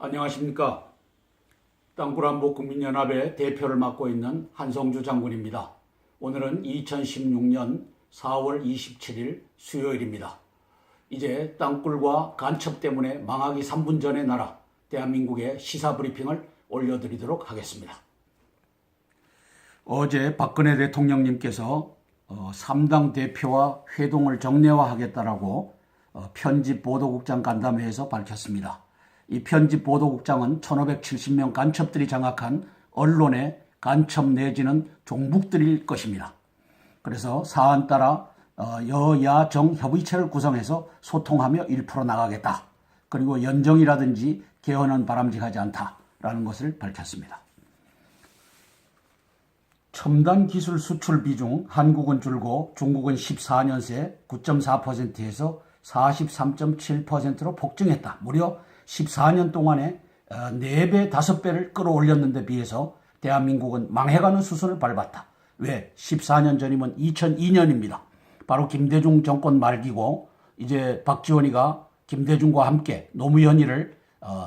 안녕하십니까. 땅굴한복국민연합의 대표를 맡고 있는 한성주 장군입니다. 오늘은 2016년 4월 27일 수요일입니다. 이제 땅굴과 간첩 때문에 망하기 3분 전의 나라 대한민국의 시사 브리핑을 올려드리도록 하겠습니다. 어제 박근혜 대통령님께서 3당 대표와 회동을 정례화하겠다라고 편집 보도국장 간담회에서 밝혔습니다. 이 편집 보도국장은 1570명 간첩들이 장악한 언론의 간첩 내지는 종북들일 것입니다. 그래서 사안 따라 여야정 협의체를 구성해서 소통하며 1% 나가겠다. 그리고 연정이라든지 개헌은 바람직하지 않다라는 것을 밝혔습니다. 첨단 기술 수출 비중 한국은 줄고 중국은 14년 새 9.4%에서 43.7%로 폭증했다. 무려 14년 동안에 4배, 5배를 끌어올렸는데 비해서 대한민국은 망해가는 수순을 밟았다. 왜? 14년 전이면 2002년입니다. 바로 김대중 정권 말기고 이제 박지원이가 김대중과 함께 노무현이를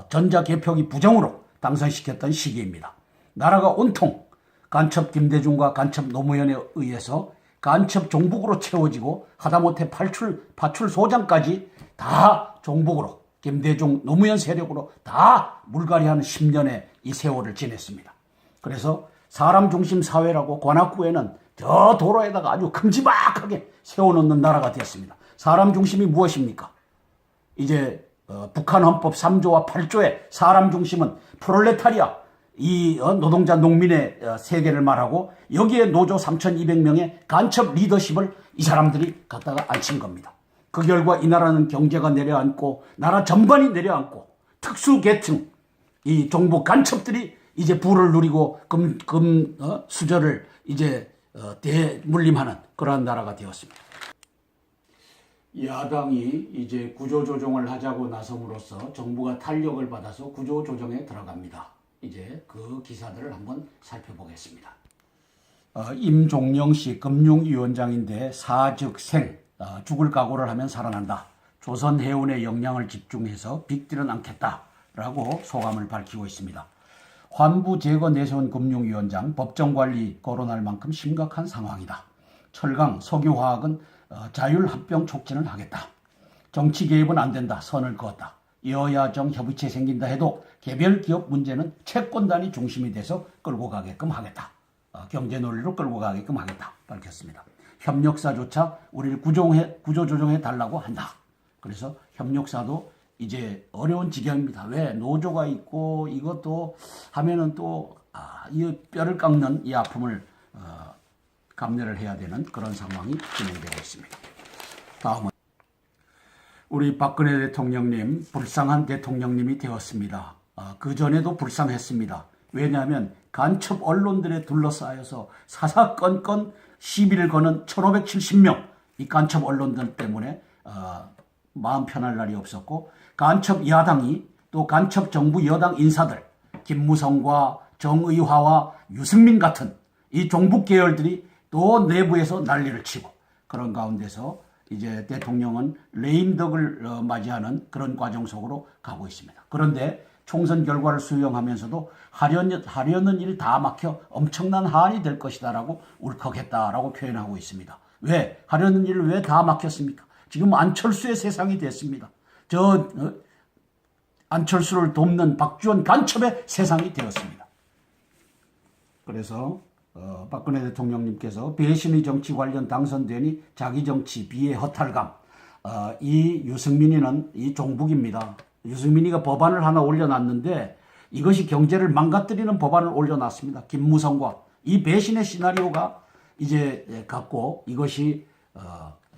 전자개표기 부정으로 당선시켰던 시기입니다. 나라가 온통 간첩 김대중과 간첩 노무현에 의해서 간첩 종북으로 채워지고 하다못해 파출 소장까지 다 종북으로 김대중 노무현 세력으로 다 물갈이하는 10년의 이 세월을 지냈습니다. 그래서 사람 중심 사회라고 관악구에는 저 도로에다가 아주 큼지막하게 세워놓는 나라가 되었습니다. 사람 중심이 무엇입니까? 이제 북한 헌법 3조와 8조의 사람 중심은 프롤레타리아, 이 노동자 농민의 세계를 말하고 여기에 노조 3200명의 간첩 리더십을 이 사람들이 갖다가 앉힌 겁니다. 그 결과 이 나라는 경제가 내려앉고 나라 전반이 내려앉고 특수계층, 이 종북 간첩들이 이제 부를 누리고 수저를 이제 대물림하는 그러한 나라가 되었습니다. 야당이 이제 구조조정을 하자고 나섬으로써 정부가 탄력을 받아서 구조조정에 들어갑니다. 이제 그 기사들을 한번 살펴보겠습니다. 임종영 씨 금융위원장인데 사즉생, 죽을 각오를 하면 살아난다. 조선해운의 역량을 집중해서 빅딜은 않겠다라고 소감을 밝히고 있습니다. 환부 제거 내세운 금융위원장, 법정관리 거론할 만큼 심각한 상황이다. 철강, 석유화학은 자율합병 촉진을 하겠다. 정치 개입은 안 된다. 선을 그었다. 여야정 협의체 생긴다 해도 개별 기업 문제는 채권단이 중심이 돼서 끌고 가게끔 하겠다. 경제 논리로 끌고 가게끔 하겠다. 밝혔습니다. 협력사조차 우리를 구조조정해 달라고 한다. 그래서 협력사도 이제 어려운 지경입니다. 왜? 노조가 있고 이것도 하면은 또 이 뼈를 깎는 이 아픔을 감내를 해야 되는 그런 상황이 진행되고 있습니다. 다음은 우리 박근혜 대통령님, 불쌍한 대통령님이 되었습니다. 그 전에도 불쌍했습니다. 왜냐하면 간첩 언론들에 둘러싸여서 사사건건 시비를 거는 1570명 이 간첩 언론들 때문에 마음 편할 날이 없었고, 간첩 야당이 또 간첩 정부 여당 인사들 김무성과 정의화와 유승민 같은 이 종북 계열들이 또 내부에서 난리를 치고, 그런 가운데서 이제 대통령은 레임덕을 맞이하는 그런 과정 속으로 가고 있습니다. 그런데 총선 결과를 수용하면서도 하려는 일 다 막혀 엄청난 한이 될 것이다라고 울컥했다라고 표현하고 있습니다. 왜? 하려는 일을 왜 다 막혔습니까? 지금 안철수의 세상이 됐습니다. 안철수를 돕는 박지원 간첩의 세상이 되었습니다. 그래서 박근혜 대통령님께서 배신의 정치 관련 당선되니 자기 정치 비의 허탈감, 이 유승민이는 이 종북입니다. 유승민이가 법안을 하나 올려놨는데 이것이 경제를 망가뜨리는 법안을 올려놨습니다. 김무성과 이 배신의 시나리오가 이제 갖고 이것이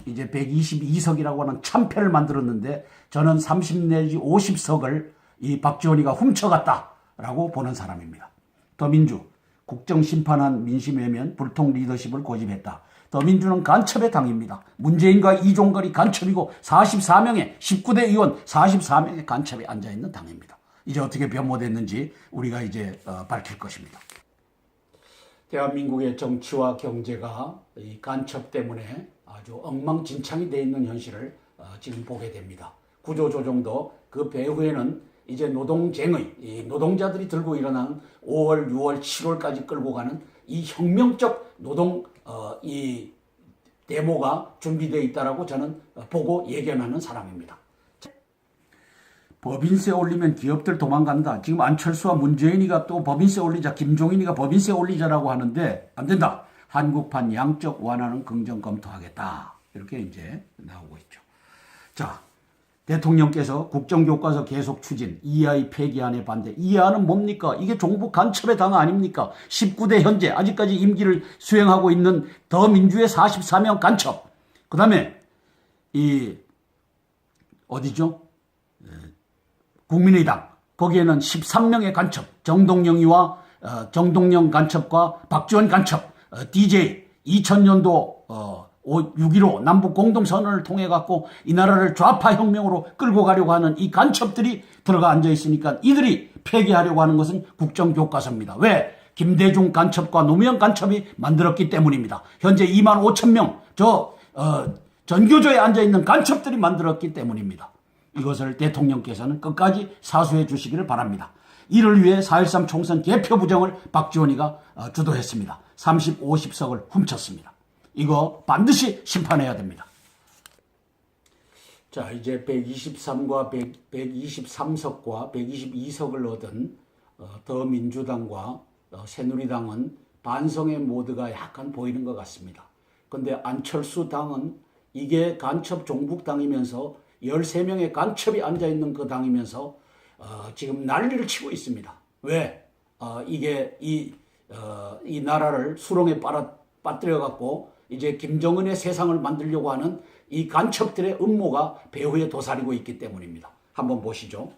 이제 122석이라고 하는 참패를 만들었는데, 저는 30 내지 50석을 이 박지원이가 훔쳐갔다라고 보는 사람입니다. 더민주, 국정심판한 민심외면 불통 리더십을 고집했다. 더민주는 간첩의 당입니다. 문재인과 이종걸이 간첩이고 44명의 19대 의원 44명의 간첩에 앉아있는 당입니다. 이제 어떻게 변모됐는지 우리가 이제 밝힐 것입니다. 대한민국의 정치와 경제가 이 간첩 때문에 아주 엉망진창이 되어 있는 현실을 지금 보게 됩니다. 구조조정도 그 배후에는 이제 노동쟁의, 이 노동자들이 들고 일어나는 5월, 6월, 7월까지 끌고 가는 이 혁명적 노동 이 데모가 준비되어 있다라고 저는 보고 예견하는 사람입니다. 법인세 올리면 기업들 도망간다. 지금 안철수와 문재인이가 또 법인세 올리자, 김종인이가 법인세 올리자라고 하는데 안 된다. 한국판 양적 완화는 긍정 검토하겠다. 이렇게 이제 나오고 있죠. 자, 대통령께서 국정교과서 계속 추진, EI 폐기안에 반대. EI안은 뭡니까? 이게 종북 간첩의 당 아닙니까? 19대 현재 아직까지 임기를 수행하고 있는 더민주의 44명 간첩. 그 다음에 이 어디죠? 국민의당. 거기에는 13명의 간첩. 정동영이와 정동영 간첩과 박지원 간첩. DJ 2000년도 6.15 남북 공동선언을 통해 갖고 이 나라를 좌파 혁명으로 끌고 가려고 하는 이 간첩들이 들어가 앉아 있으니까 이들이 폐기하려고 하는 것은 국정교과서입니다. 왜? 김대중 간첩과 노무현 간첩이 만들었기 때문입니다. 현재 25,000명 전교조에 앉아 있는 간첩들이 만들었기 때문입니다. 이것을 대통령께서는 끝까지 사수해 주시기를 바랍니다. 이를 위해 4.13 총선 개표 부정을 박지원이가 주도했습니다. 50석을 훔쳤습니다. 이거 반드시 심판해야 됩니다. 자, 이제 123과 123석과 122석을 얻은 더민주당과 새누리당은 반성의 모드가 약간 보이는 것 같습니다. 그런데 안철수 당은 이게 간첩 종북당이면서 13명의 간첩이 앉아있는 그 당이면서 지금 난리를 치고 있습니다. 왜? 이게 이 나라를 수렁에 빠뜨려 갖고 이제 김정은의 세상을 만들려고 하는 이 간첩들의 음모가 배후에 도사리고 있기 때문입니다. 한번 보시죠.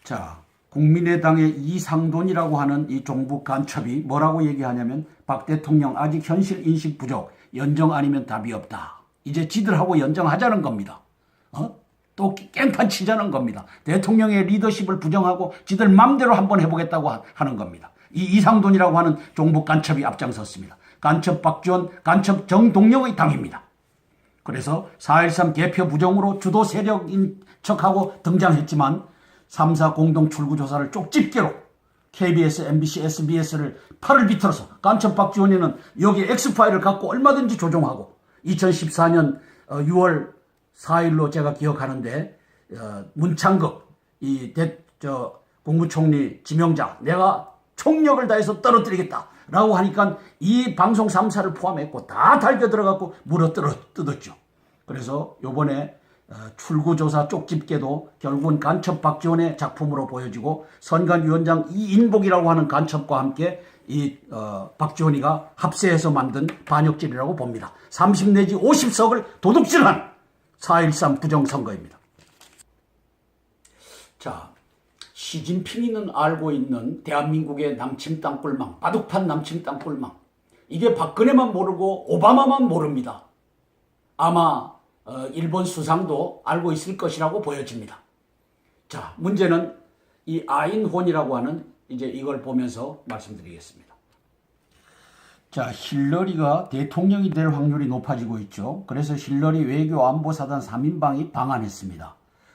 자, 국민의당의 이상돈이라고 하는 이 종북 간첩이 뭐라고 얘기하냐면 박 대통령 아직 현실 인식 부족, 연정 아니면 답이 없다. 이제 지들하고 연정하자는 겁니다. 또 깽판 치자는 겁니다. 대통령의 리더십을 부정하고 지들 맘대로 한번 해보겠다고 하는 겁니다. 이 이상돈이라고 하는 종북 간첩이 앞장섰습니다. 간첩 박지원, 간첩 정동영의 당입니다. 그래서 4.13 개표 부정으로 주도 세력인 척하고 등장했지만 3.4 공동 출구조사를 쪽집게로 KBS, MBC, SBS를 팔을 비틀어서 간첩 박지원이는 여기 X파일을 갖고 얼마든지 조종하고 2014년 6월 4일로 제가 기억하는데 문창극 국무총리 지명자 내가 총력을 다해서 떨어뜨리겠다라고 하니까 이 방송 3사를 포함했고 다 달겨 들어가고 물어 뜯었죠. 그래서 요번에 출구조사 쪽집게도 결국은 간첩 박지원의 작품으로 보여지고 선관위원장 이인복이라고 하는 간첩과 함께 이 박지원이가 합세해서 만든 반역질이라고 봅니다. 30 내지 50석을 도둑질한 4.13 부정선거입니다. 자, 시진핑이는 알고 있는 대한민국의 남침 땅굴망, 바둑판 남침 땅굴망. 이게 박근혜만 모르고 오바마만 모릅니다. 아마 일본 수상도 알고 있을 것이라고 보여집니다. 자, 문제는 이 아인혼이라고 하는 이제 이걸 보면서 말씀드리겠습니다. 자, 힐러리가 대통령이 될 확률이 높아지고 있죠. 그래서 힐러리 외교안보사단 3인방이 방한했습니다.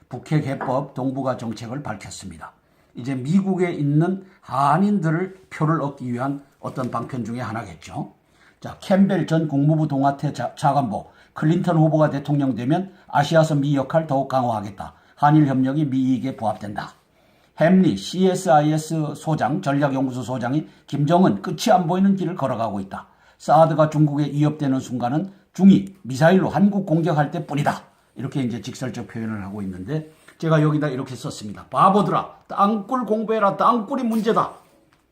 북핵 해법 동북아 정책을 밝혔습니다. 이제 미국에 있는 한인들을 표를 얻기 위한 어떤 방편 중에 하나겠죠. 자, 캠벨 전 국무부 동아태 차관보, 클린턴 후보가 대통령 되면 아시아서 미 역할 더욱 강화하겠다. 한일 협력이 미 이익에 부합된다. 햄리 CSIS 소장, 전략연구소 소장이 김정은 끝이 안 보이는 길을 걸어가고 있다. 사드가 중국에 위협되는 순간은 중이 미사일로 한국 공격할 때뿐이다. 이렇게 이제 직설적 표현을 하고 있는데 제가 여기다 이렇게 썼습니다. 바보들아, 땅굴 공부해라. 땅굴이 문제다.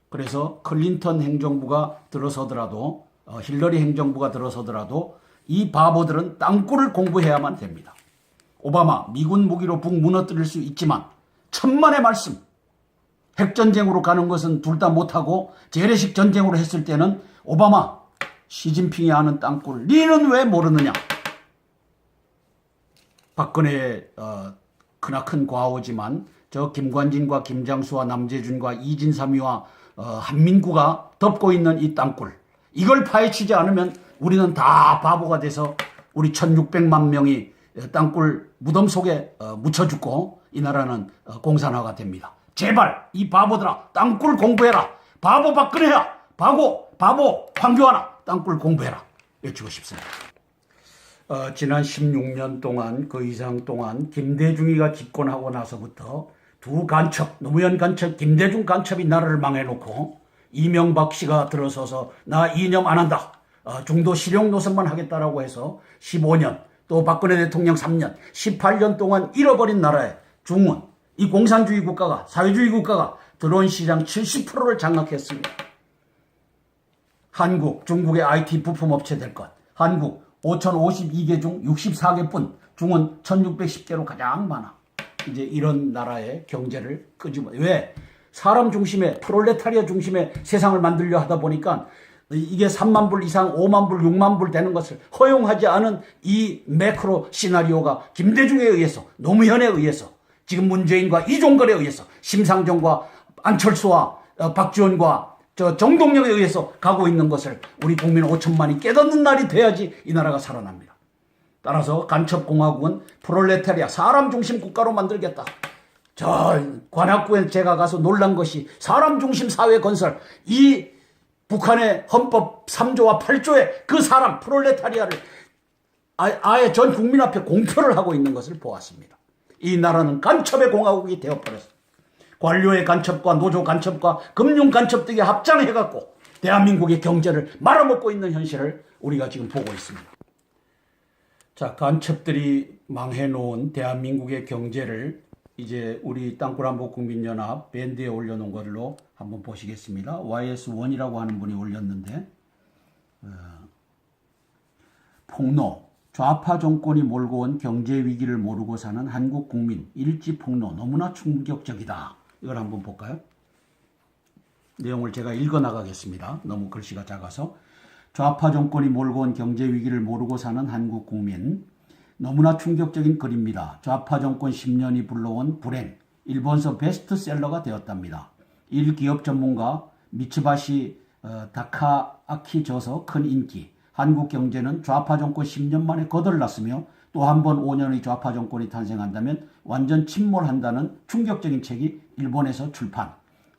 그래서 클린턴 행정부가 들어서더라도 힐러리 행정부가 들어서더라도 이 바보들은 땅굴을 공부해야만 됩니다. 오바마 미군 무기로 북 무너뜨릴 수 있지만 천만의 말씀. 핵전쟁으로 가는 것은 둘 다 못하고 재래식 전쟁으로 했을 때는 오바마, 시진핑이 하는 땅굴 니는 왜 모르느냐. 박근혜의 크나큰 과오지만 저 김관진과 김장수와 남재준과 이진삼이와 한민구가 덮고 있는 이 땅굴. 이걸 파헤치지 않으면 우리는 다 바보가 돼서 우리 1600만 명이 땅굴 무덤 속에 묻혀 죽고 이 나라는 공산화가 됩니다. 제발 이 바보들아 땅굴 공부해라. 바보 박근혜야. 바보 황교안아 땅굴 공부해라. 외치고 싶습니다. 지난 16년 동안 그 이상 동안 김대중이가 집권하고 나서부터 두 간첩, 노무현 간첩, 김대중 간첩이 나라를 망해놓고 이명박 씨가 들어서서 나 이념 안 한다. 중도 실용 노선만 하겠다라고 해서 15년, 또 박근혜 대통령 3년, 18년 동안 잃어버린 나라에 중원, 이 공산주의 국가가, 사회주의 국가가 드론 시장 70%를 장악했습니다. 한국, 중국의 IT 부품업체 될 것. 한국 5,052개 중 64개뿐, 중은 1,610개로 가장 많아. 이제 이런 나라의 경제를 끄집어. 왜? 사람 중심의, 프롤레타리아 중심의 세상을 만들려 하다 보니까 이게 3만 불 이상, 5만 불, 6만 불 되는 것을 허용하지 않은 이 매크로 시나리오가 김대중에 의해서, 노무현에 의해서, 지금 문재인과 이종걸에 의해서, 심상정과 안철수와 박지원과 정동영에 의해서 가고 있는 것을 우리 국민 5천만이 깨닫는 날이 돼야지 이 나라가 살아납니다. 따라서 간첩공화국은 프롤레타리아 사람 중심 국가로 만들겠다. 저 관악구에 제가 가서 놀란 것이 사람 중심 사회 건설, 이 북한의 헌법 3조와 8조의 그 사람 프롤레타리아를 아예 전 국민 앞에 공표를 하고 있는 것을 보았습니다. 이 나라는 간첩의 공화국이 되어버렸습니다. 관료의 간첩과 노조 간첩과 금융 간첩 등이 합장해갖고 대한민국의 경제를 말아먹고 있는 현실을 우리가 지금 보고 있습니다. 자, 간첩들이 망해놓은 대한민국의 경제를 이제 우리 땅굴한복국민연합 밴드에 올려놓은 걸로 한번 보시겠습니다. YS1이라고 하는 분이 올렸는데, 폭로, 좌파 정권이 몰고 온 경제 위기를 모르고 사는 한국 국민 일지 폭로 너무나 충격적이다. 이걸 한번 볼까요? 내용을 제가 읽어 나가겠습니다. 너무 글씨가 작아서. 좌파 정권이 몰고 온 경제 위기를 모르고 사는 한국 국민, 너무나 충격적인 글입니다. 좌파 정권 10년이 불러온 불행, 일본서 베스트셀러가 되었답니다. 일기업 전문가 미츠바시 다카아키 저서 큰 인기, 한국 경제는 좌파 정권 10년 만에 거덜났으며 또 한 번 5년의 좌파 정권이 탄생한다면 완전 침몰한다는 충격적인 책이 일본에서 출판,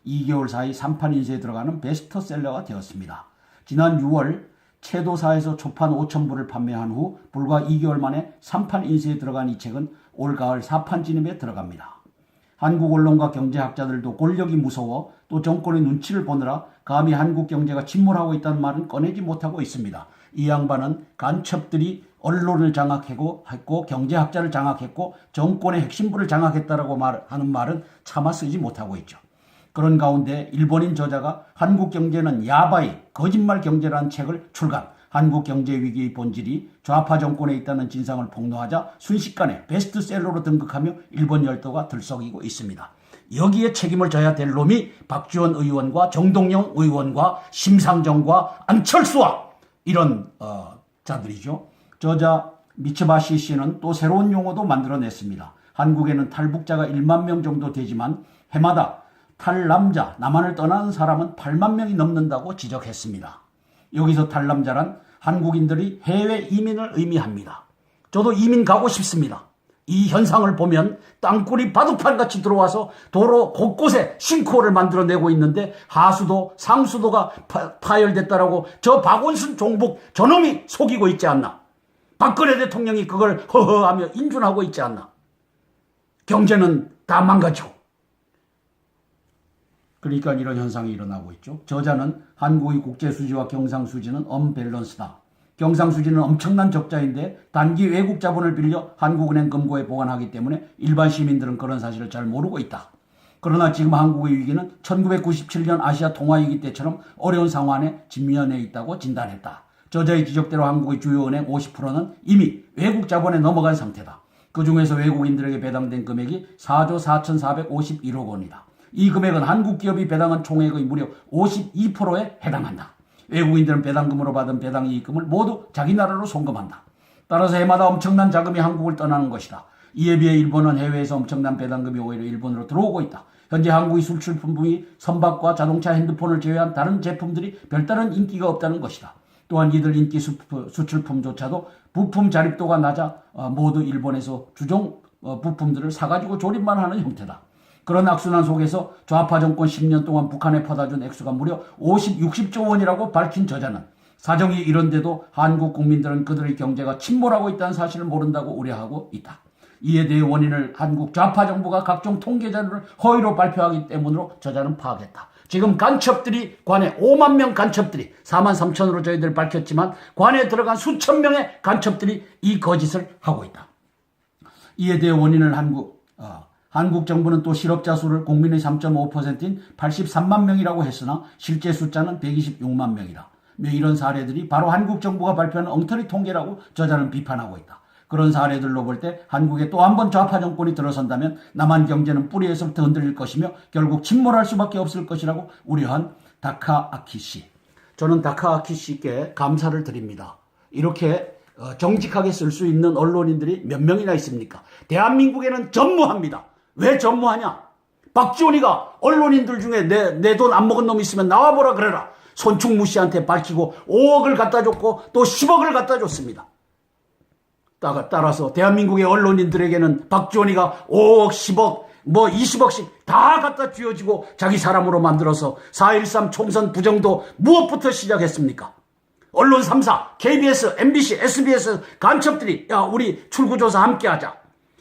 2개월 사이 3판 인쇄에 들어가는 베스트셀러가 되었습니다. 지난 6월 채도사에서 초판 5,000부를 판매한 후 불과 2개월 만에 3판 인쇄에 들어간 이 책은 올가을 4판 진입에 들어갑니다. 한국 언론과 경제학자들도 권력이 무서워 또 정권의 눈치를 보느라 감히 한국 경제가 침몰하고 있다는 말은 꺼내지 못하고 있습니다. 이 양반은 간첩들이 언론을 장악했고 경제학자를 장악했고 정권의 핵심부를 장악했다라고 하는 말은 차마 쓰지 못하고 있죠. 그런 가운데 일본인 저자가 한국 경제는 야바이 거짓말 경제라는 책을 출간, 한국 경제 위기의 본질이 좌파 정권에 있다는 진상을 폭로하자 순식간에 베스트셀러로 등극하며 일본 열도가 들썩이고 있습니다. 여기에 책임을 져야 될 놈이 박지원 의원과 정동영 의원과 심상정과 안철수와 이런 자들이죠. 저자 미츠바시 씨는 또 새로운 용어도 만들어냈습니다. 한국에는 탈북자가 1만 명 정도 되지만 해마다 탈남자, 남한을 떠나는 사람은 8만 명이 넘는다고 지적했습니다. 여기서 탈남자란 한국인들이 해외 이민을 의미합니다. 저도 이민 가고 싶습니다. 이 현상을 보면 땅굴이 바둑판같이 들어와서 도로 곳곳에 싱크홀을 만들어내고 있는데 하수도, 상수도가 파열됐다라고 저 박원순 종북 저놈이 속이고 있지 않나. 박근혜 대통령이 그걸 허허하며 인준하고 있지 않나. 경제는 다 망가지고. 그러니까 이런 현상이 일어나고 있죠. 저자는 한국의 국제수지와 경상수지는 언밸런스다. 경상수지는 엄청난 적자인데 단기 외국 자본을 빌려 한국은행 금고에 보관하기 때문에 일반 시민들은 그런 사실을 잘 모르고 있다. 그러나 지금 한국의 위기는 1997년 아시아 통화위기 때처럼 어려운 상황에 직면해 있다고 진단했다. 저자의 지적대로 한국의 주요 은행 50%는 이미 외국 자본에 넘어간 상태다. 그중에서 외국인들에게 배당된 금액이 4조 4,451억 원이다. 이 금액은 한국 기업이 배당한 총액의 무려 52%에 해당한다. 외국인들은 배당금으로 받은 배당 이익금을 모두 자기 나라로 송금한다. 따라서 해마다 엄청난 자금이 한국을 떠나는 것이다. 이에 비해 일본은 해외에서 엄청난 배당금이 오히려 일본으로 들어오고 있다. 현재 한국의 수출품이 선박과 자동차, 핸드폰을 제외한 다른 제품들이 별다른 인기가 없다는 것이다. 또한 이들 인기 수출품조차도 부품 자립도가 낮아 모두 일본에서 부품들을 사가지고 조립만 하는 형태다. 그런 악순환 속에서 좌파 정권 10년 동안 북한에 퍼다준 액수가 무려 60조 원이라고 밝힌 저자는 사정이 이런데도 한국 국민들은 그들의 경제가 침몰하고 있다는 사실을 모른다고 우려하고 있다. 이에 대해 원인을 한국 좌파 정부가 각종 통계 자료를 허위로 발표하기 때문으로 저자는 파악했다. 지금 간첩들이 관에 5만 명 간첩들이 4만 3천으로 저희들 밝혔지만 관에 들어간 수천 명의 간첩들이 이 거짓을 하고 있다. 이에 대해 원인을 한국 정부는 또 실업자 수를 국민의 3.5%인 83만 명이라고 했으나 실제 숫자는 126만 명이다. 이런 사례들이 바로 한국 정부가 발표하는 엉터리 통계라고 저자는 비판하고 있다. 그런 사례들로 볼 때 한국에 또 한 번 좌파 정권이 들어선다면 남한 경제는 뿌리에서부터 흔들릴 것이며 결국 침몰할 수밖에 없을 것이라고 우려한 다카아키 씨. 저는 다카아키 씨께 감사를 드립니다. 이렇게 정직하게 쓸 수 있는 언론인들이 몇 명이나 있습니까? 대한민국에는 전무합니다. 왜 전무하냐? 박지원이가 언론인들 중에 내 돈 안 먹은 놈 있으면 나와보라 그래라. 손충무 씨한테 밝히고 5억을 갖다 줬고 또 10억을 갖다 줬습니다. 따라서 대한민국의 언론인들에게는 박지원이가 5억, 10억, 20억씩 다 갖다 쥐어지고 자기 사람으로 만들어서 4.13 총선 부정도 무엇부터 시작했습니까? 언론 3사, KBS, MBC, SBS 간첩들이 야 우리 출구조사 함께하자.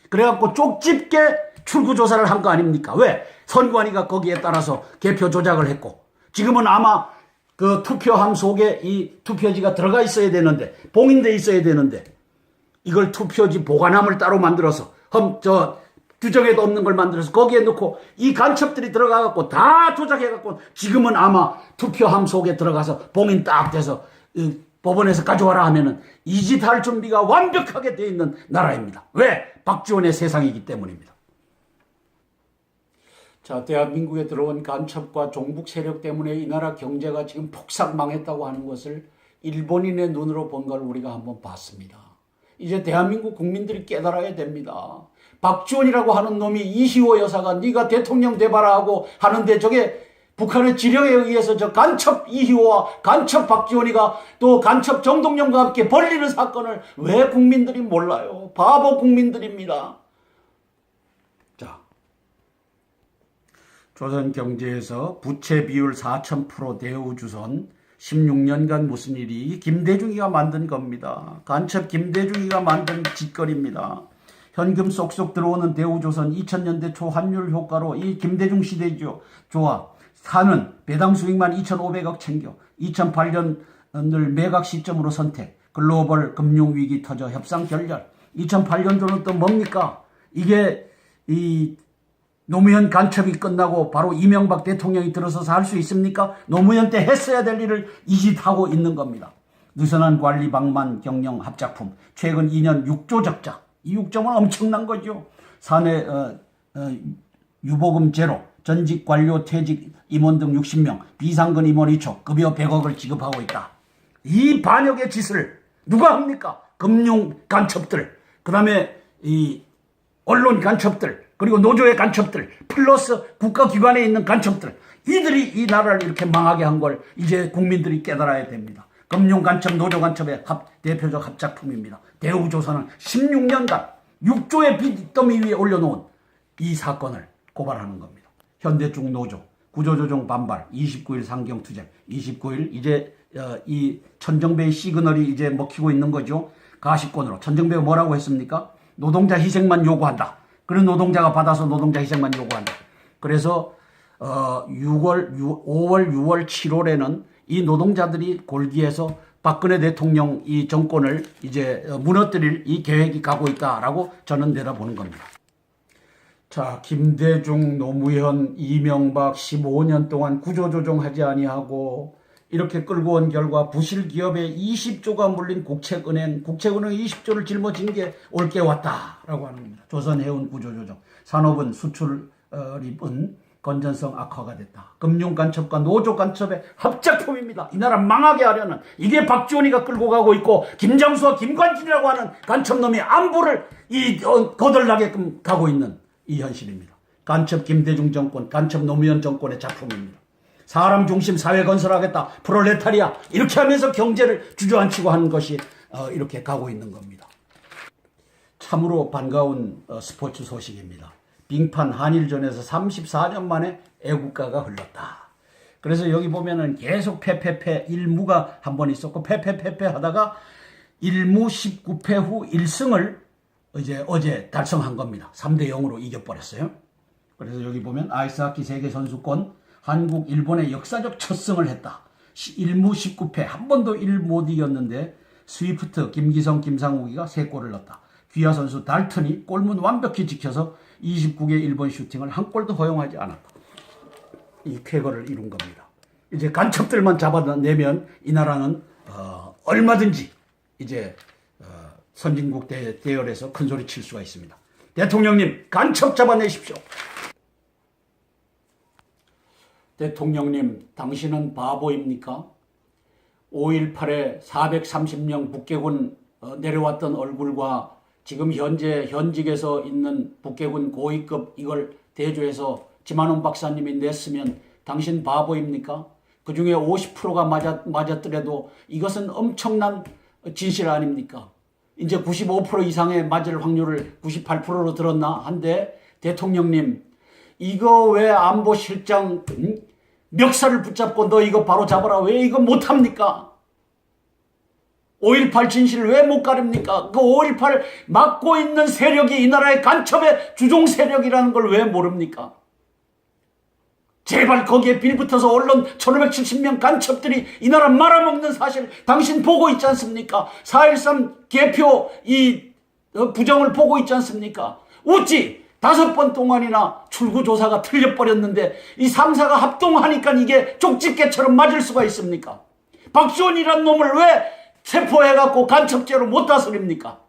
그래갖고 쪽집게 출구조사를 한 거 아닙니까? 왜? 선관위가 거기에 따라서 개표 조작을 했고 지금은 아마 그 투표함 속에 이 투표지가 들어가 있어야 되는데 봉인돼 있어야 되는데 이걸 투표지 보관함을 따로 만들어서 규정에도 없는 걸 만들어서 거기에 넣고 이 간첩들이 들어가갖고 다 조작해갖고 지금은 아마 투표함 속에 들어가서 봉인 딱 돼서 법원에서 가져와라 하면은 이 짓 할 준비가 완벽하게 되어 있는 나라입니다. 왜? 박지원의 세상이기 때문입니다. 자, 대한민국에 들어온 간첩과 종북 세력 때문에 이 나라 경제가 지금 폭삭 망했다고 하는 것을 일본인의 눈으로 본 걸 우리가 한번 봤습니다. 이제 대한민국 국민들이 깨달아야 됩니다. 박지원이라고 하는 놈이 이시호 여사가 네가 대통령 돼봐라 하고 하는데 저게 북한의 지령에 의해서 저 간첩 이희호와 간첩 박지원이가 또 간첩 정동영과 함께 벌리는 사건을 왜 국민들이 몰라요? 바보 국민들입니다. 자, 조선경제에서 부채 비율 4,000% 대우조선 16년간 무슨 일이 김대중이가 만든 겁니다. 간첩 김대중이가 만든 짓거리입니다. 현금 쏙쏙 들어오는 대우조선 2000년대 초 환율 효과로 이 김대중 시대죠. 좋아. 사는 배당 수익만 2,500억 챙겨 2008년을 매각 시점으로 선택. 글로벌 금융위기 터져 협상 결렬. 2008년도는 또 뭡니까? 이게 이 노무현 간첩이 끝나고 바로 이명박 대통령이 들어서서 할 수 있습니까? 노무현 때 했어야 될 일을 이 짓 하고 있는 겁니다. 느슨한 관리 방만 경영 합작품. 최근 2년 6조 적자. 이 6조는 엄청난 거죠. 사내 유보금 제로. 전직 관료 퇴직 임원 등 60명. 비상근 임원 2초. 급여 100억을 지급하고 있다. 이 반역의 짓을 누가 합니까? 금융 간첩들. 그 다음에 이 언론 간첩들. 그리고 노조의 간첩들. 플러스 국가기관에 있는 간첩들. 이들이 이 나라를 이렇게 망하게 한 걸 이제 국민들이 깨달아야 됩니다. 금융 간첩, 노조 간첩의 대표적 합작품입니다. 대우조선은 16년간 6조의 빚더미 위에 올려놓은 이 사건을 고발하는 겁니다. 현대중 노조, 구조조정 반발, 29일 상경투쟁, 29일 이제 이 천정배의 시그널이 이제 먹히고 있는 거죠. 가시권으로. 천정배가 뭐라고 했습니까? 노동자 희생만 요구한다. 그런 노동자가 받아서 노동자 희생만 요구한다. 그래서 5월, 6월, 7월에는 이 노동자들이 골기에서 박근혜 대통령 이 정권을 이제 무너뜨릴 이 계획이 가고 있다라고 저는 내다보는 겁니다. 자, 김대중, 노무현, 이명박 15년 동안 구조조정하지 아니하고 이렇게 끌고 온 결과 부실 기업에 20조가 물린 국책은행 20조를 짊어진 게 올게 왔다라고 하는 겁니다. 조선해운 구조조정. 산업은 수출입은 건전성 악화가 됐다. 금융간첩과 노조간첩의 합작품입니다. 이 나라 망하게 하려는 이게 박지원이가 끌고 가고 있고 김장수와 김관진이라고 하는 간첩놈이 안보를 거덜나게끔 가고 있는 이 현실입니다. 간첩 김대중 정권, 간첩 노무현 정권의 작품입니다. 사람 중심 사회 건설하겠다. 프롤레타리아 이렇게 하면서 경제를 주저앉히고 하는 것이 이렇게 가고 있는 겁니다. 참으로 반가운 스포츠 소식입니다. 빙판 한일전에서 34년 만에 애국가가 흘렀다. 그래서 여기 보면은 계속 패패패 1무가 한 번 있었고 패패패패 하다가 1무 19패 후 1승을 어제 달성한 겁니다. 3대 0으로 이겨버렸어요. 그래서 여기 보면 아이스하키 세계선수권 한국, 일본의 역사적 첫 승을 했다. 1무 19패 한 번도 1 못 이겼는데 스위프트 김기성, 김상욱이가 3골을 넣었다. 귀하 선수 달튼이 골문 완벽히 지켜서 29개 일본 슈팅을 한 골도 허용하지 않았다. 이 쾌거를 이룬 겁니다. 이제 간첩들만 잡아내면 이 나라는 얼마든지 이제 선진국 대열에서 큰 소리 칠 수가 있습니다. 대통령님, 간첩 잡아내십시오. 대통령님, 당신은 바보입니까? 5.18에 430명 북괴군 내려왔던 얼굴과 지금 현재 현직에서 있는 북괴군 고위급 이걸 대조해서 지만원 박사님이 냈으면 당신 바보입니까? 그 중에 50%가 맞았더라도 이것은 엄청난 진실 아닙니까? 이제 95% 이상의 맞을 확률을 98%로 들었나 한데 대통령님, 이거 왜 안보실장 멱살을 붙잡고 너 이거 바로 잡아라 왜 이거 못합니까? 5.18 진실을 왜 못 가립니까? 그 5.18 막고 있는 세력이 이 나라의 간첩의 주종 세력이라는 걸 왜 모릅니까? 제발 거기에 빌붙어서 언론 1570명 간첩들이 이 나라 말아먹는 사실 당신 보고 있지 않습니까? 4.13 개표 이 부정을 보고 있지 않습니까? 어찌 5번 동안이나 출구조사가 틀려버렸는데 이 3사가 합동하니까 이게 족집게처럼 맞을 수가 있습니까? 박지원이란 놈을 왜 체포해갖고 간첩죄로 못 다스립니까?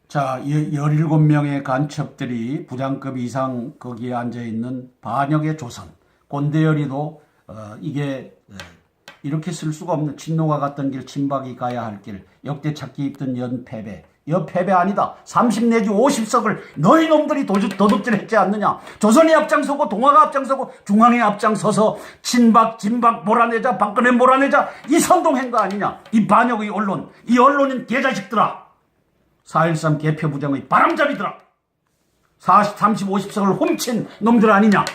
자, 17명의 간첩들이 부장급 이상 거기에 앉아있는 반역의 조선, 꼰대열이도 이게 이렇게 쓸 수가 없는 친노가 갔던 길 친박이 가야 할 길, 역대 찾기 입던 연패배. 연패배 아니다. 30 내지 50석을 너희 놈들이 도둑질했지 않느냐. 조선이 앞장서고 동아가 앞장서고 중앙이 앞장서서 친박 진박 몰아내자, 박근혜 몰아내자, 이 선동한 거 아니냐. 이 반역의 언론, 이 언론인 개자식들아. 4.13 개표 부정의 바람잡이들아. 30, 50석을 훔친 놈들 아니냐.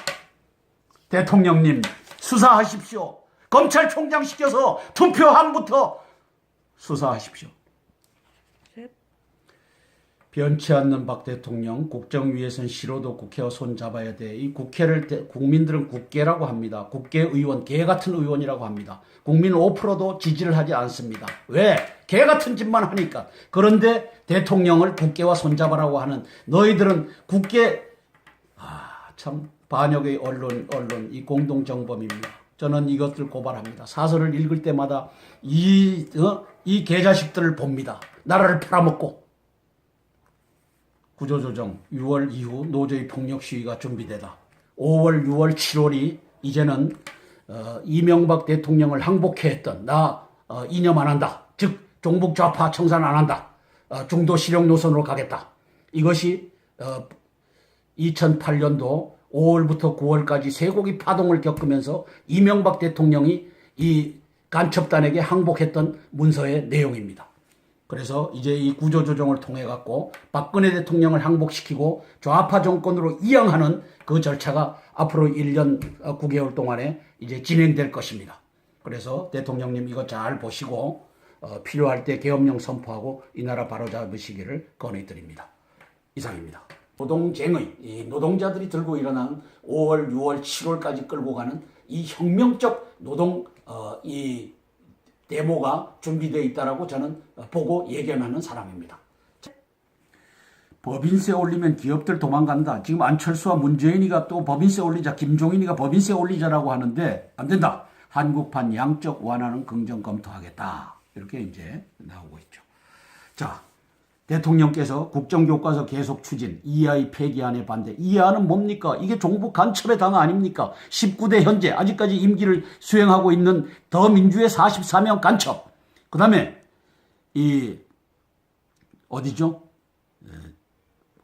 대통령님, 수사하십시오. 검찰총장 시켜서 투표함부터 수사하십시오. 변치 않는 박 대통령, 국정위에선 싫어도 국회와 손잡아야 돼. 이 국회를 국민들은 국개라고 합니다. 국회의원, 개 같은 의원이라고 합니다. 국민 5%도 지지를 하지 않습니다. 왜? 개 같은 짓만 하니까. 그런데 대통령을 국회와 손잡아라고 하는 너희들은 국회, 참 반역의 언론 이 공동정범입니다. 저는 이것들 고발합니다. 사설을 읽을 때마다 이 개자식들을 봅니다. 나라를 팔아먹고. 구조조정 6월 이후 노조의 폭력 시위가 준비되다. 5월, 6월, 7월이 이제는 이명박 대통령을 항복해 했던 나 이념 안 한다. 즉 종북 좌파 청산 안 한다. 중도 실용 노선으로 가겠다. 이것이 2008년도 5월부터 9월까지 쇠고기 파동을 겪으면서 이명박 대통령이 이 간첩단에게 항복했던 문서의 내용입니다. 그래서 이제 이 구조조정을 통해 갖고 박근혜 대통령을 항복시키고 좌파 정권으로 이양하는 그 절차가 앞으로 1년 9개월 동안에 이제 진행될 것입니다. 그래서 대통령님 이거 잘 보시고 필요할 때 계엄령 선포하고 이 나라 바로잡으시기를 권해드립니다. 이상입니다. 노동쟁의, 이 노동자들이 들고 일어나는 5월, 6월, 7월까지 끌고 가는 이 혁명적 노동 이 데모가 준비되어 있다라고 저는 보고 예견하는 사람입니다. 법인세 올리면 기업들 도망간다. 지금 안철수와 문재인이가 또 법인세 올리자, 김종인이가 법인세 올리자라고 하는데 안 된다. 한국판 양적 완화는 긍정 검토하겠다. 이렇게 이제 나오고 있죠. 자, 대통령께서 국정교과서 계속 추진, EI 폐기안에 반대. EI안은 뭡니까? 이게 종북 간첩의 당 아닙니까? 19대 현재 아직까지 임기를 수행하고 있는 더민주의 44명 간첩. 그 다음에 어디죠?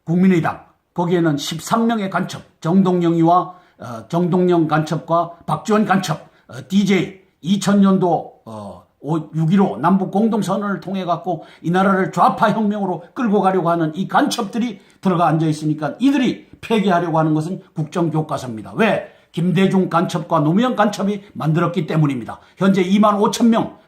국민의당. 거기에는 13명의 간첩. 정동영이와 정동영 간첩과 박지원 간첩. DJ 2000년도 6.15 남북 공동선언을 통해 갖고 이 나라를 좌파 혁명으로 끌고 가려고 하는 이 간첩들이 들어가 앉아 있으니까 이들이 폐기하려고 하는 것은 국정교과서입니다. 왜? 김대중 간첩과 노무현 간첩이 만들었기 때문입니다. 현재 2만 5천 명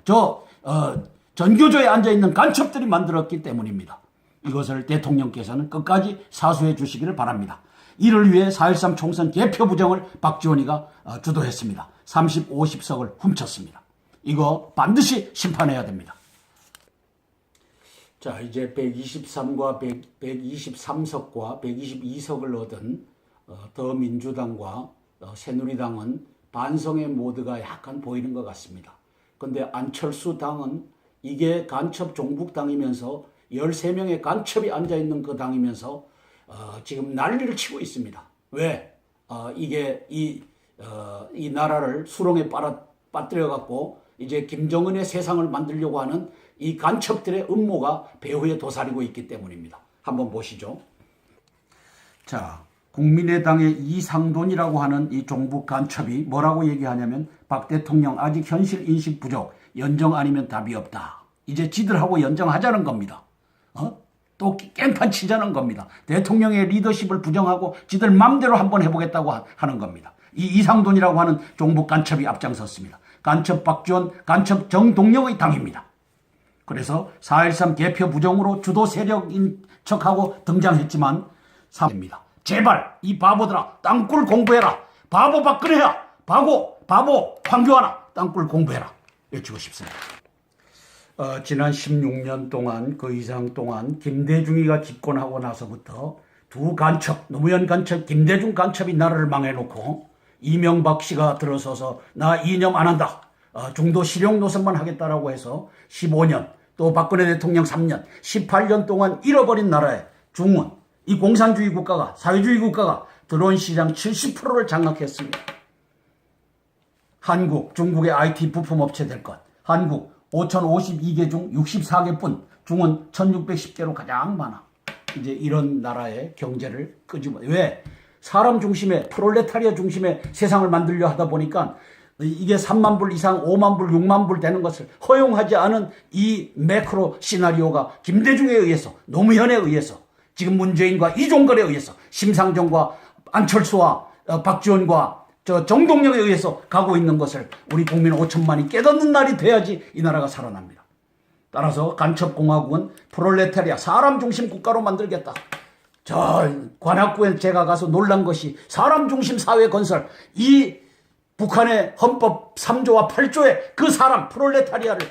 전교조에 앉아 있는 간첩들이 만들었기 때문입니다. 이것을 대통령께서는 끝까지 사수해 주시기를 바랍니다. 이를 위해 4.13 총선 개표 부정을 박지원이가 주도했습니다. 30, 50석을 훔쳤습니다. 이거 반드시 심판해야 됩니다. 자, 이제 123과 123석과 122석을 얻은 더민주당과 새누리당은 반성의 모드가 약간 보이는 것 같습니다. 근데 안철수 당은 이게 간첩 종북당이면서 13명의 간첩이 앉아있는 그 당이면서 지금 난리를 치고 있습니다. 왜? 이게 이 나라를 수렁에 빠뜨려 갖고 이제 김정은의 세상을 만들려고 하는 이 간첩들의 음모가 배후에 도사리고 있기 때문입니다. 한번 보시죠. 자, 국민의당의 이상돈이라고 하는 이 종북 간첩이 뭐라고 얘기하냐면 박 대통령 아직 현실 인식 부족, 연정 아니면 답이 없다. 이제 지들하고 연정하자는 겁니다. 또 깽판 치자는 겁니다. 대통령의 리더십을 부정하고 지들 맘대로 한번 해보겠다고 하는 겁니다. 이 이상돈이라고 하는 종북 간첩이 앞장섰습니다. 간첩 박지원, 간첩 정동영의 당입니다. 그래서 4.13 개표 부정으로 주도 세력인 척하고 등장했지만 사입니다. 제발 이 바보들아 땅굴 공부해라. 바보 박근혜야. 바보 황교안아 땅굴 공부해라. 외치고 싶습니다. 지난 16년 동안 그 이상 동안 김대중이가 집권하고 나서부터 두 간첩, 노무현 간첩, 김대중 간첩이 나라를 망해놓고 이명박 씨가 들어서서 나 이념 안 한다. 중도 실용 노선만 하겠다라고 해서 15년, 또 박근혜 대통령 3년, 18년 동안 잃어버린 나라에 중원, 이 공산주의 국가가, 사회주의 국가가 드론 시장 70%를 장악했습니다. 한국, 중국의 IT 부품업체 될 것. 한국 5,052개 중 64개뿐, 중원 1,610개로 가장 많아. 이제 이런 나라의 경제를 끄집어. 왜? 사람 중심의, 프롤레타리아 중심의 세상을 만들려 하다 보니까 이게 3만 불 이상, 5만 불, 6만 불 되는 것을 허용하지 않은 이 매크로 시나리오가 김대중에 의해서, 노무현에 의해서, 지금 문재인과 이종걸에 의해서, 심상정과 안철수와 박지원과 정동영에 의해서 가고 있는 것을 우리 국민 5천만이 깨닫는 날이 돼야지 이 나라가 살아납니다. 따라서 간첩공화국은 프롤레타리아 사람 중심 국가로 만들겠다. 저 관악구에 제가 가서 놀란 것이 사람 중심 사회 건설, 이 북한의 헌법 3조와 8조의 그 사람 프롤레타리아를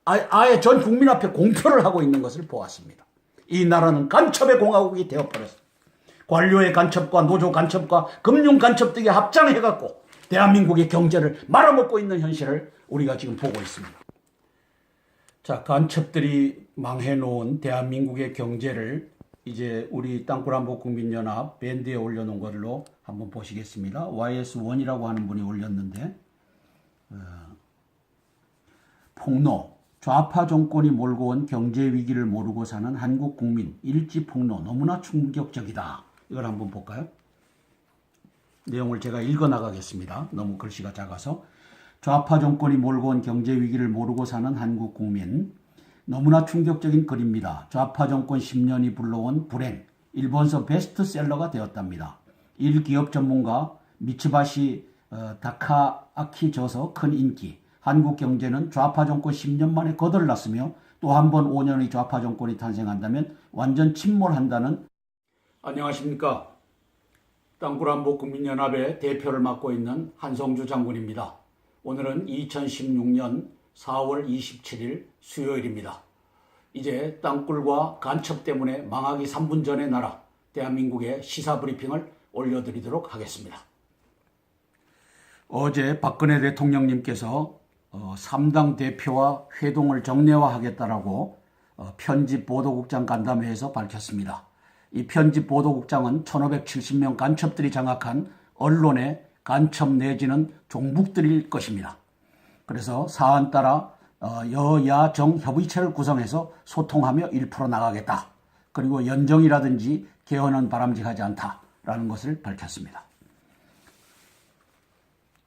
아예 전 국민 앞에 공표를 하고 있는 것을 보았습니다. 이 나라는 간첩의 공화국이 되어버렸습니다. 관료의 간첩과 노조 간첩과 금융 간첩 등이 합장해갖고 대한민국의 경제를 말아먹고 있는 현실을 우리가 지금 보고 있습니다. 자, 간첩들이 망해놓은 대한민국의 경제를 이제 우리 땅굴한복국민연합 밴드에 올려놓은 걸로 한번 보시겠습니다. YS1이라고 하는 분이 올렸는데 폭로, 좌파 정권이 몰고 온 경제 위기를 모르고 사는 한국 국민 일지 폭로 너무나 충격적이다. 이걸 한번 볼까요? 내용을 제가 읽어나가겠습니다. 너무 글씨가 작아서. 좌파 정권이 몰고 온 경제 위기를 모르고 사는 한국 국민 너무나 충격적인 글입니다. 좌파 정권 10년이 불러온 불행, 일본서 베스트셀러가 되었답니다. 일기업 전문가 미츠바시 다카아키 저서 큰 인기. 한국 경제는 좌파 정권 10년 만에 거덜났으며 또 한 번 5년의 좌파 정권이 탄생한다면 완전 침몰한다는. 안녕하십니까. 땅굴한복국민연합의 대표를 맡고 있는 한성주 장군입니다. 오늘은 2016년 4월 27일 수요일입니다. 이제 땅굴과 간첩 때문에 망하기 3분 전의 나라 대한민국의 시사브리핑을 올려드리도록 하겠습니다. 어제 박근혜 대통령님께서 3당 대표와 회동을 정례화하겠다라고 편집 보도국장 간담회에서 밝혔습니다. 이 편집 보도국장은 1570명 간첩들이 장악한 언론의 간첩 내지는 종북들일 것입니다. 그래서 사안 따라 여야 정 협의체를 구성해서 소통하며 1% 나가겠다. 그리고 연정이라든지 개헌은 바람직하지 않다라는 것을 밝혔습니다.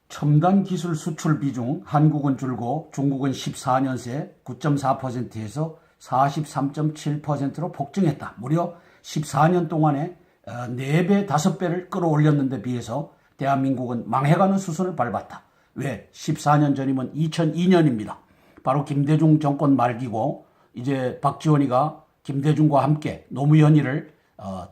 첨단 기술 수출 비중 한국은 줄고 중국은 14년 새 9.4%에서 43.7%로 폭증했다. 무려 14년 동안에 4배, 5배를 끌어올렸는데 비해서 대한민국은 망해가는 수순을 밟았다. 왜? 14년 전이면 2002년입니다. 바로 김대중 정권 말기고 이제 박지원이가 김대중과 함께 노무현이를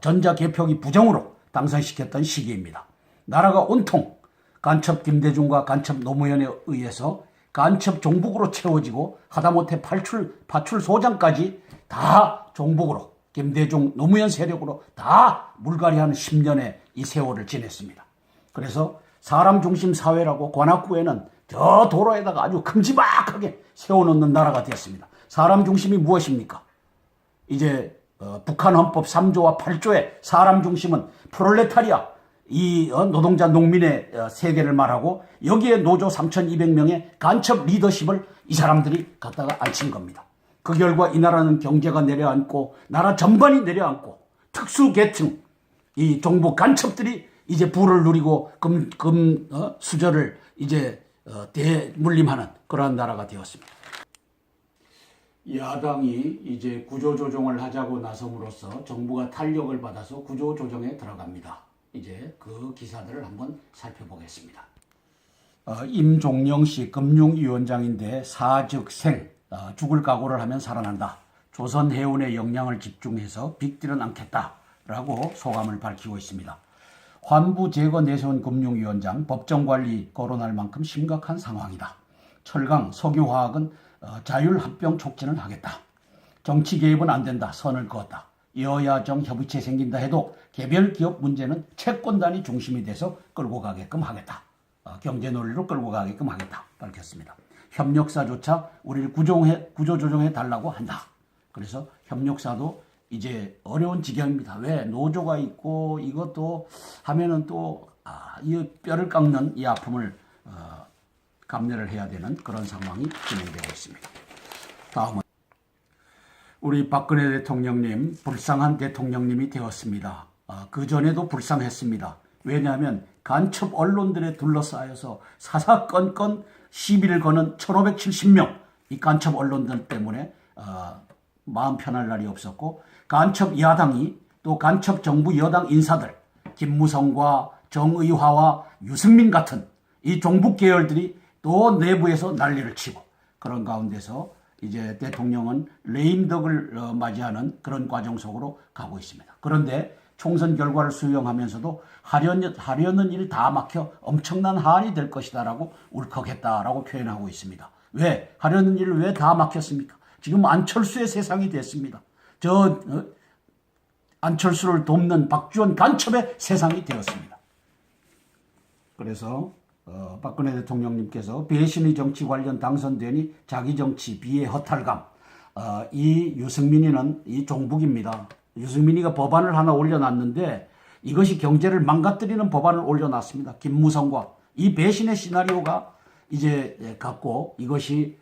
전자개표기 부정으로 당선시켰던 시기입니다. 나라가 온통 간첩 김대중과 간첩 노무현에 의해서 간첩 종북으로 채워지고 하다못해 파출 소장까지 다 종북으로 김대중 노무현 세력으로 다 물갈이하는 10년의 이 세월을 지냈습니다. 그래서 사람 중심 사회라고 관악구에는 저 도로에다가 아주 큼지막하게 세워놓는 나라가 되었습니다. 사람 중심이 무엇입니까? 이제 북한 헌법 3조와 8조의 사람 중심은 프롤레타리아, 이 노동자 농민의 세계를 말하고 여기에 노조 3,200명의 간첩 리더십을 이 사람들이 갖다가 앉힌 겁니다. 그 결과 이 나라는 경제가 내려앉고 나라 전반이 내려앉고 특수계층, 이 종북 간첩들이 이제 부를 누리고 수저를 이제 대물림하는 그러한 나라가 되었습니다. 야당이 이제 구조조정을 하자고 나섬으로써 정부가 탄력을 받아서 구조조정에 들어갑니다. 이제 그 기사들을 한번 살펴보겠습니다. 임종영 씨 금융위원장인데 사즉생, 죽을 각오를 하면 살아난다. 조선해운의 역량을 집중해서 빅딜은 않겠다라고 소감을 밝히고 있습니다. 환부 제거 내세운 금융위원장, 법정관리 거론할 만큼 심각한 상황이다. 철강, 석유화학은 자율합병 촉진을 하겠다. 정치 개입은 안 된다. 선을 그었다. 여야정 협의체 생긴다 해도 개별 기업 문제는 채권단이 중심이 돼서 끌고 가게끔 하겠다. 경제 논리로 끌고 가게끔 하겠다. 밝혔습니다. 협력사조차 우리를 구조조정해 달라고 한다. 그래서 협력사도 이제 어려운 지경입니다. 왜? 노조가 있고 이것도 하면은 또 이 뼈를 깎는 이 아픔을 감내를 해야 되는 그런 상황이 진행되고 있습니다. 다음은 우리 박근혜 대통령님, 불쌍한 대통령님이 되었습니다. 그 전에도 불쌍했습니다. 왜냐하면 간첩 언론들에 둘러싸여서 사사건건 시비를 거는 1570명 이 간첩 언론들 때문에 마음 편할 날이 없었고, 간첩 야당이 또 간첩 정부 여당 인사들 김무성과 정의화와 유승민 같은 이 종북 계열들이 또 내부에서 난리를 치고, 그런 가운데서 이제 대통령은 레임덕을 맞이하는 그런 과정 속으로 가고 있습니다. 그런데 총선 결과를 수용하면서도 하려는 일 다 막혀 엄청난 한이 될 것이다라고 울컥했다라고 표현하고 있습니다. 왜? 하려는 일을 왜 다 막혔습니까? 지금 안철수의 세상이 됐습니다. 안철수를 돕는 박지원 간첩의 세상이 되었습니다. 그래서 박근혜 대통령님께서 배신의 정치 관련 당선되니 자기 정치 비의 허탈감, 이 유승민이는 이 종북입니다. 유승민이가 법안을 하나 올려놨는데 이것이 경제를 망가뜨리는 법안을 올려놨습니다. 김무성과 이 배신의 시나리오가 이제 갖고 이것이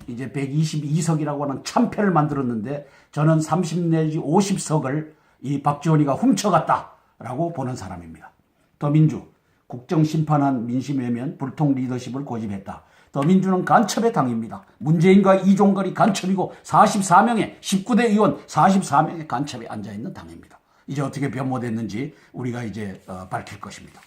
이제 122석이라고 하는 참패를 만들었는데, 저는 30 내지 50석을 이 박지원이가 훔쳐갔다라고 보는 사람입니다. 더민주, 국정심판한 민심외면 불통 리더십을 고집했다. 더민주는 간첩의 당입니다. 문재인과 이종걸이 간첩이고 44명의 19대 의원 44명의 간첩에 앉아있는 당입니다. 이제 어떻게 변모됐는지 우리가 이제 밝힐 것입니다.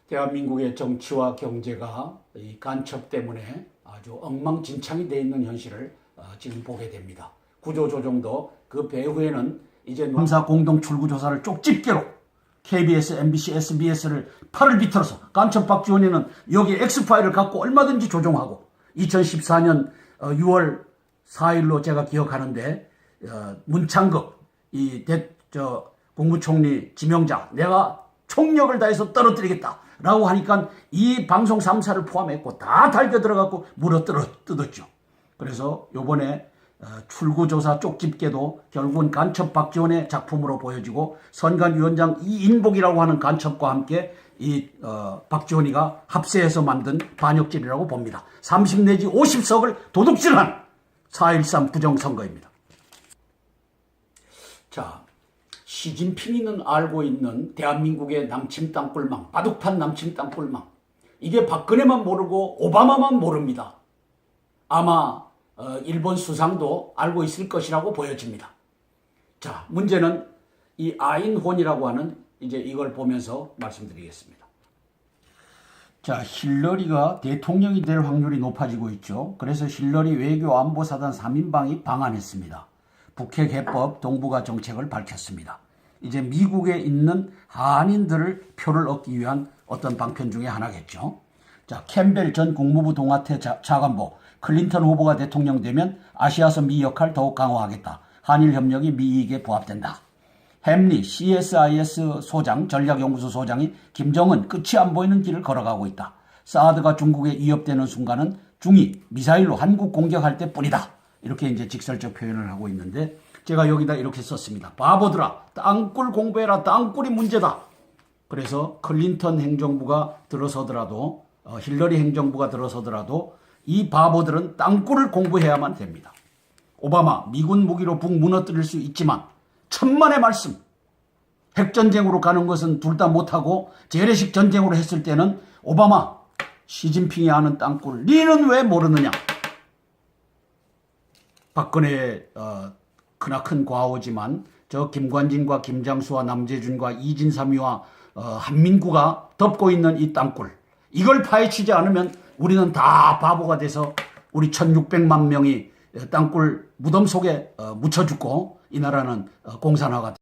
대한민국의 정치와 경제가 이 간첩 때문에 아주 엉망진창이 되어 있는 현실을 지금 보게 됩니다. 구조조정도 그 배후에는 이제 검사 공동 출구조사를 쪽집게로 KBS, MBC, SBS를 팔을 비틀어서 간첩 박지원이는 여기 X파일을 갖고 얼마든지 조종하고, 2014년 6월 4일로 제가 기억하는데 문창극 국무총리 지명자 내가 총력을 다해서 떨어뜨리겠다라고 하니까 이 방송 3사를 포함했고 다 달겨 들어갔고 물어 뜯었죠. 그래서 요번에 출구조사 쪽집게도 결국은 간첩 박지원의 작품으로 보여지고, 선관위원장 이인복이라고 하는 간첩과 함께 이 박지원이가 합세해서 만든 반역질이라고 봅니다. 30 내지 50석을 도둑질한 4.13 부정선거입니다. 자, 시진핑이는 알고 있는 대한민국의 남침 땅굴망, 바둑판 남침 땅굴망, 이게 박근혜만 모르고 오바마만 모릅니다. 아마 일본 수상도 알고 있을 것이라고 보여집니다. 자, 문제는 이 아인혼이라고 하는 이제 이걸 보면서 말씀드리겠습니다. 자, 힐러리가 대통령이 될 확률이 높아지고 있죠. 그래서 힐러리 외교안보사단 3인방이 방한했습니다. 북핵 해법 동북아 정책을 밝혔습니다. 이제 미국에 있는 한인들을 표를 얻기 위한 어떤 방편 중에 하나겠죠. 자, 캠벨 전 국무부 동아태 차관보, 클린턴 후보가 대통령 되면 아시아서 미 역할 더욱 강화하겠다. 한일 협력이 미 이익에 부합된다. 햄리 CSIS 소장, 전략연구소 소장이 김정은 끝이 안 보이는 길을 걸어가고 있다. 사드가 중국에 위협되는 순간은 중이 미사일로 한국 공격할 때뿐이다. 이렇게 이제 직설적 표현을 하고 있는데 제가 여기다 이렇게 썼습니다. 바보들아, 땅굴 공부해라. 땅굴이 문제다. 그래서 클린턴 행정부가 들어서더라도 힐러리 행정부가 들어서더라도 이 바보들은 땅굴을 공부해야만 됩니다. 오바마, 미군 무기로 북 무너뜨릴 수 있지만 천만의 말씀. 핵전쟁으로 가는 것은 둘 다 못하고 재래식 전쟁으로 했을 때는 오바마, 시진핑이 아는 땅굴, 니는 왜 모르느냐. 박근혜의 크나큰 과오지만 저 김관진과 김장수와 남재준과 이진삼이와 한민구가 덮고 있는 이 땅굴, 이걸 파헤치지 않으면 우리는 다 바보가 돼서 우리 1600만 명이 땅굴 무덤 속에 묻혀 죽고 이 나라는 공산화가